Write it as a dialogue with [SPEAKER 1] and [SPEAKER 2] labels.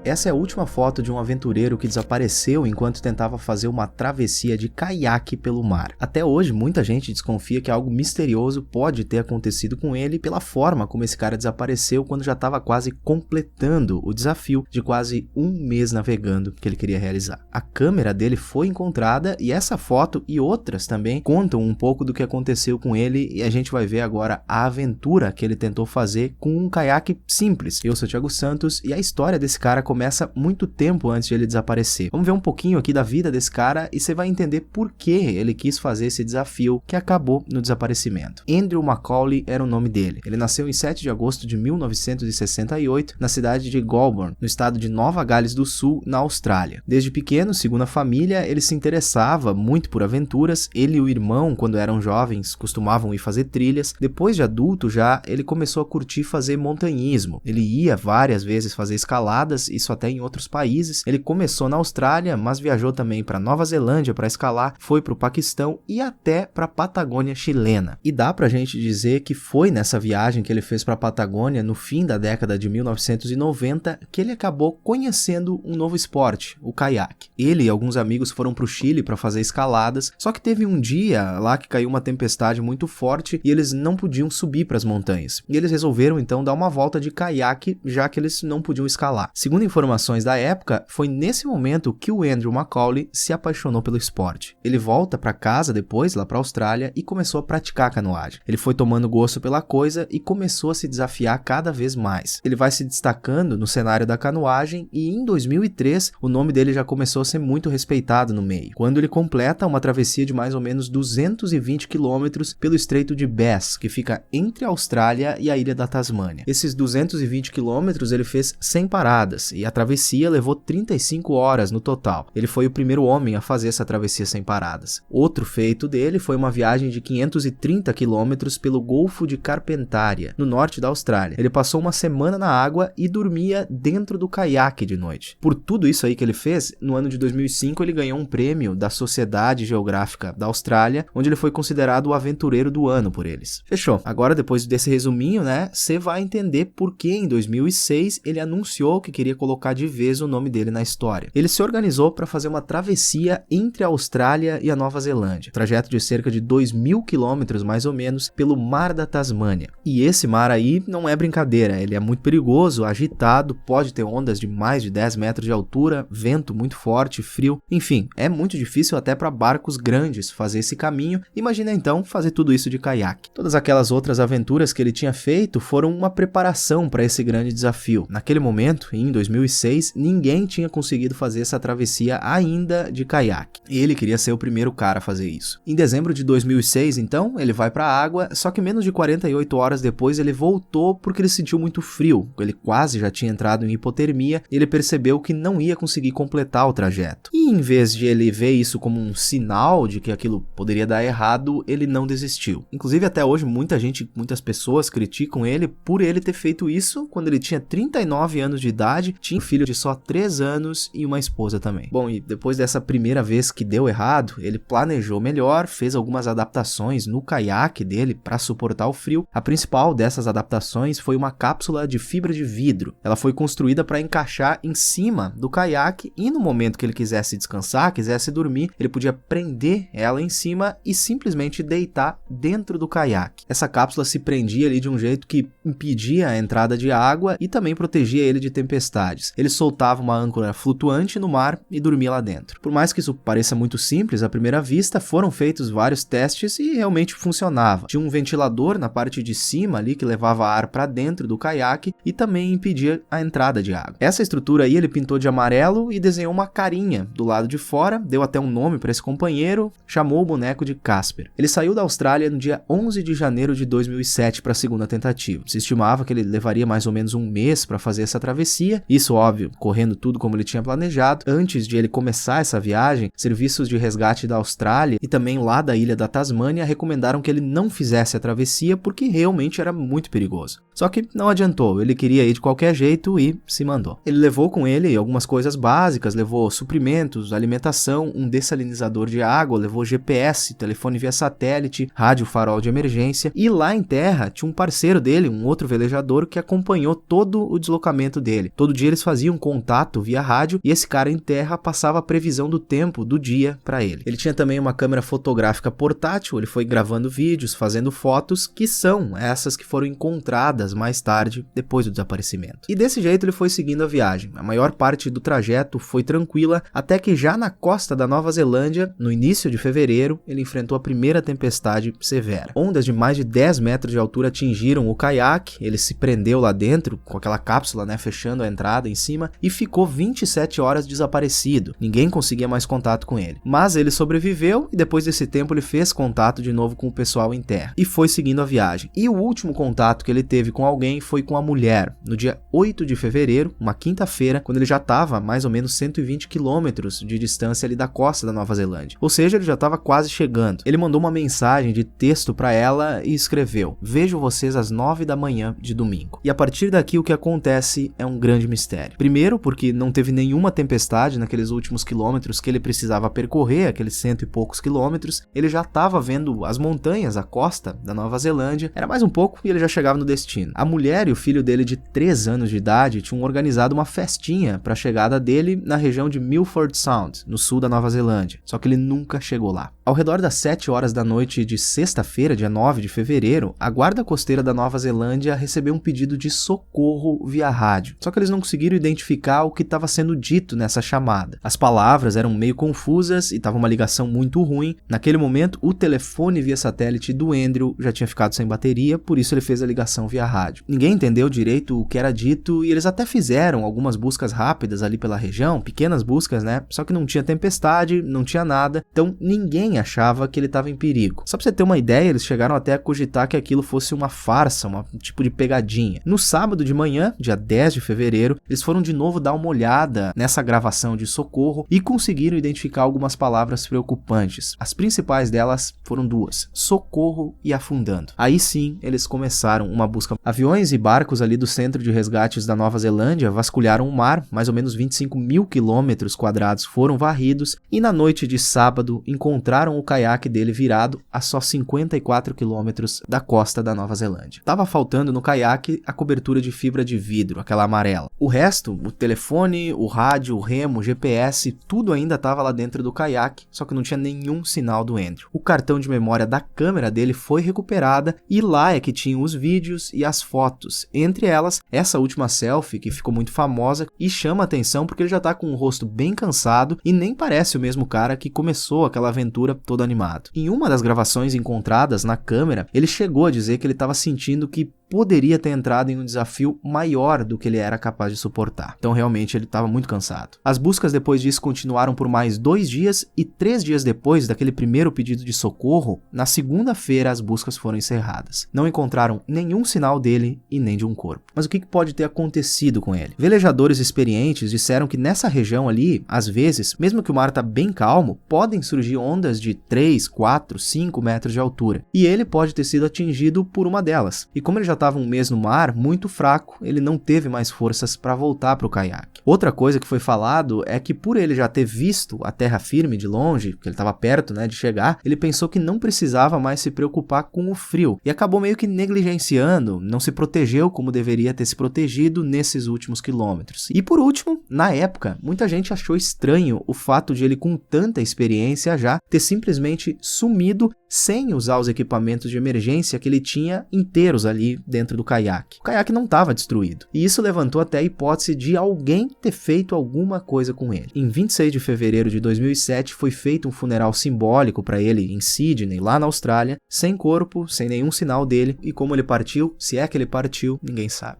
[SPEAKER 1] essa é a última foto de um aventureiro que desapareceu enquanto tentava fazer uma travessia de caiaque pelo mar. Até hoje, muita gente desconfia que algo misterioso pode ter acontecido com ele pela forma como esse cara desapareceu quando já estava quase completando o desafio de quase um mês navegando que ele queria realizar. A câmera dele foi encontrada e essa foto e outras também contam um pouco do que aconteceu com ele e a gente vai ver agora a aventura que ele tentou fazer com um caiaque simples. Eu sou o Thiago Santos e a história desse cara começa muito tempo antes de ele desaparecer. Vamos ver um pouquinho aqui da vida desse cara e você vai entender por que ele quis fazer esse desafio que acabou no desaparecimento. Andrew Macaulay era o nome dele. Ele nasceu em 7 de agosto de 1968 na cidade de Goulburn, no estado de Nova Gales do Sul, na Austrália. Desde pequeno, segundo a família, ele se interessava muito por aventuras. Ele e o irmão, quando eram jovens, costumavam ir fazer trilhas. Depois de adulto já, ele começou a curtir fazer montanhismo. Ele ia várias vezes fazer escaladas, isso até em outros países. Ele começou na Austrália, mas viajou também para Nova Zelândia para escalar, foi para o Paquistão e até para a Patagônia chilena. E dá pra gente dizer que foi nessa viagem que ele fez para a Patagônia no fim da década de 1990 que ele acabou conhecendo um novo esporte, o caiaque. Ele e alguns amigos foram para o Chile para fazer escaladas, só que teve um dia lá que caiu uma tempestade muito forte e eles não podiam subir para as montanhas. E eles resolveram então dar uma volta de caiaque, já que eles não podiam escalar. Segundo informações da época, foi nesse momento que o Andrew Macaulay se apaixonou pelo esporte. Ele volta para casa depois, lá para a Austrália, e começou a praticar canoagem. Ele foi tomando gosto pela coisa e começou a se desafiar cada vez mais. Ele vai se destacando no cenário da canoagem e em 2003 o nome dele já começou a ser muito respeitado no meio, quando ele completa uma travessia de mais ou menos 220 quilômetros pelo Estreito de Bass, que fica entre a Austrália e a ilha da Tasmânia. Esses 220 quilômetros ele fez sem paradas e a travessia levou 35 horas no total. Ele foi o primeiro homem a fazer essa travessia sem paradas. Outro feito dele foi uma viagem de 530 quilômetros pelo Golfo de Carpentaria, no norte da Austrália. Ele passou uma semana na água e dormia dentro do caiaque de noite. Por tudo isso aí que ele fez, no ano de 2005 ele ganhou um prêmio da Sociedade Geográfica da Austrália, onde ele foi considerado o aventureiro do ano por eles. Fechou. Agora, depois desse resuminho, você vai entender por que em 2006 ele anunciou que queria colocar de vez o nome dele na história. Ele se organizou para fazer uma travessia entre a Austrália e a Nova Zelândia, trajeto de cerca de 2.000 quilômetros mais ou menos pelo Mar da Tasmânia. E esse mar aí não é brincadeira, ele é muito perigoso, agitado, pode ter ondas de mais de 10 metros de altura, vento muito forte, frio, enfim, é muito difícil até para barcos grandes fazer esse caminho. Imagina então fazer tudo isso de caiaque. Todas aquelas outras aventuras que ele tinha feito foram uma preparação para esse grande desafio. Naquele momento, em 2006, ninguém tinha conseguido fazer essa travessia ainda de caiaque. E ele queria ser o primeiro cara a fazer isso. Em dezembro de 2006, então, ele vai para a água, só que menos de 48 horas depois ele voltou porque ele sentiu muito frio. Ele quase já tinha entrado em hipotermia e ele percebeu que não ia conseguir completar o trajeto. E em vez de ele ver isso como um sinal de que aquilo poderia dar errado, ele não desistiu. Inclusive até hoje muitas pessoas criticam ele por ele ter feito isso quando ele tinha 39 anos de idade, tinha um filho de só 3 anos e uma esposa também. Bom, e depois dessa primeira vez que deu errado, ele planejou melhor, fez algumas adaptações no caiaque dele para suportar o frio. A principal dessas adaptações foi uma cápsula de fibra de vidro. Ela foi construída para encaixar em cima do caiaque e no momento que ele quisesse descansar, quisesse dormir, ele podia prender ela em cima e simplesmente deitar dentro do caiaque. Essa cápsula se prendia ali de um jeito que impedia a entrada de água e também protegia ele de tempestades. Ele soltava uma âncora flutuante no mar e dormia lá dentro. Por mais que isso pareça muito simples à primeira vista, foram feitos vários testes e realmente funcionava. Tinha um ventilador na parte de cima ali que levava ar para dentro do caiaque e também impedia a entrada de água. Essa estrutura aí ele pintou de amarelo e desenhou uma carinha do lado de fora, deu até um nome para esse companheiro, chamou o boneco de Casper. Ele saiu da Austrália no dia 11 de janeiro de 2007 para a segunda tentativa. Se estimava que ele levaria mais ou menos um mês para fazer essa travessia, isso óbvio, correndo tudo como ele tinha planejado. Antes de ele começar essa viagem, serviços de resgate da Austrália e também lá da ilha da Tasmânia recomendaram que ele não fizesse a travessia porque realmente era muito perigoso. Só que não adiantou, ele queria ir de qualquer jeito e se mandou. Ele levou com ele algumas coisas básicas, levou suprimentos, equipamentos, alimentação, um dessalinizador de água, levou GPS, telefone via satélite, rádio farol de emergência, e lá em terra tinha um parceiro dele, um outro velejador, que acompanhou todo o deslocamento dele. Todo dia eles faziam contato via rádio e esse cara em terra passava a previsão do tempo do dia para ele. Ele tinha também uma câmera fotográfica portátil, ele foi gravando vídeos, fazendo fotos, que são essas que foram encontradas mais tarde, depois do desaparecimento. E desse jeito ele foi seguindo a viagem. A maior parte do trajeto foi tranquila, até que já na costa da Nova Zelândia, no início de fevereiro, ele enfrentou a primeira tempestade severa. Ondas de mais de 10 metros de altura atingiram o caiaque, ele se prendeu lá dentro, com aquela cápsula, fechando a entrada em cima, e ficou 27 horas desaparecido. Ninguém conseguia mais contato com ele. Mas ele sobreviveu e depois desse tempo ele fez contato de novo com o pessoal em terra e foi seguindo a viagem. E o último contato que ele teve com alguém foi com a mulher, no dia 8 de fevereiro, uma quinta-feira, quando ele já estava a mais ou menos 120 quilômetros de distância ali da costa da Nova Zelândia. Ou seja, ele já estava quase chegando. Ele mandou uma mensagem de texto para ela e escreveu: "Vejo vocês às 9 da manhã de domingo." E a partir daqui o que acontece é um grande mistério. Primeiro, porque não teve nenhuma tempestade naqueles últimos quilômetros que ele precisava percorrer, aqueles 100 e poucos quilômetros. Ele já estava vendo as montanhas, a costa da Nova Zelândia. Era mais um pouco e ele já chegava no destino. A mulher e o filho dele de 3 anos de idade tinham organizado uma festinha para a chegada dele na região de Milford Sound, no sul da Nova Zelândia. Só que ele nunca chegou lá. Ao redor das 7 horas da noite de sexta-feira, dia 9 de fevereiro, a guarda costeira da Nova Zelândia recebeu um pedido de socorro via rádio. Só que eles não conseguiram identificar o que estava sendo dito nessa chamada. As palavras eram meio confusas e estava uma ligação muito ruim. Naquele momento, o telefone via satélite do Andrew já tinha ficado sem bateria, por isso ele fez a ligação via rádio. Ninguém entendeu direito o que era dito e eles até fizeram algumas buscas rápidas ali pela região, pequenas buscas, só que não tinha tempestade, não tinha nada, então ninguém achava que ele estava em perigo. Só pra você ter uma ideia, eles chegaram até a cogitar que aquilo fosse uma farsa, um tipo de pegadinha. No sábado de manhã, dia 10 de fevereiro, eles foram de novo dar uma olhada nessa gravação de socorro e conseguiram identificar algumas palavras preocupantes. As principais delas foram duas: socorro e afundando. Aí sim, eles começaram uma busca. Aviões e barcos ali do Centro de Resgates da Nova Zelândia vasculharam o mar, mais ou menos 25 mil quilômetros quadrados foram varridos e na noite de sábado encontraram o caiaque dele virado a só 54 quilômetros da costa da Nova Zelândia. Tava faltando no caiaque a cobertura de fibra de vidro, aquela amarela. O resto, o telefone, o rádio, o remo, o GPS, tudo ainda estava lá dentro do caiaque, só que não tinha nenhum sinal do Andrew. O cartão de memória da câmera dele foi recuperada e lá é que tinham os vídeos e as fotos. Entre elas, essa última selfie que ficou muito famosa e chama atenção porque ele já tá com o rosto bem cansado e nem parece o mesmo cara que começou aquela aventura todo animado. Em uma das gravações encontradas na câmera, ele chegou a dizer que ele estava sentindo que poderia ter entrado em um desafio maior do que ele era capaz de suportar. Então realmente ele estava muito cansado. As buscas depois disso continuaram por mais 2 dias e 3 dias depois daquele primeiro pedido de socorro, na segunda-feira as buscas foram encerradas. Não encontraram nenhum sinal dele e nem de um corpo. Mas o que pode ter acontecido com ele? Velejadores experientes disseram que nessa região ali, às vezes, mesmo que o mar está bem calmo, podem surgir ondas de 3, 4, 5 metros de altura. E ele pode ter sido atingido por uma delas. E como ele já estava um mês no mar, muito fraco, ele não teve mais forças para voltar para o caiaque. Outra coisa que foi falado é que por ele já ter visto a terra firme de longe, que ele estava perto de chegar, ele pensou que não precisava mais se preocupar com o frio e acabou meio que negligenciando, não se protegeu como deveria ter se protegido nesses últimos quilômetros. E por último, na época, muita gente achou estranho o fato de ele, com tanta experiência já, ter simplesmente sumido sem usar os equipamentos de emergência que ele tinha inteiros ali dentro do caiaque. O caiaque não estava destruído. E isso levantou até a hipótese de alguém ter feito alguma coisa com ele. Em 26 de fevereiro de 2007 foi feito um funeral simbólico para ele em Sydney, lá na Austrália, sem corpo, sem nenhum sinal dele, e como ele partiu, se é que ele partiu, ninguém sabe.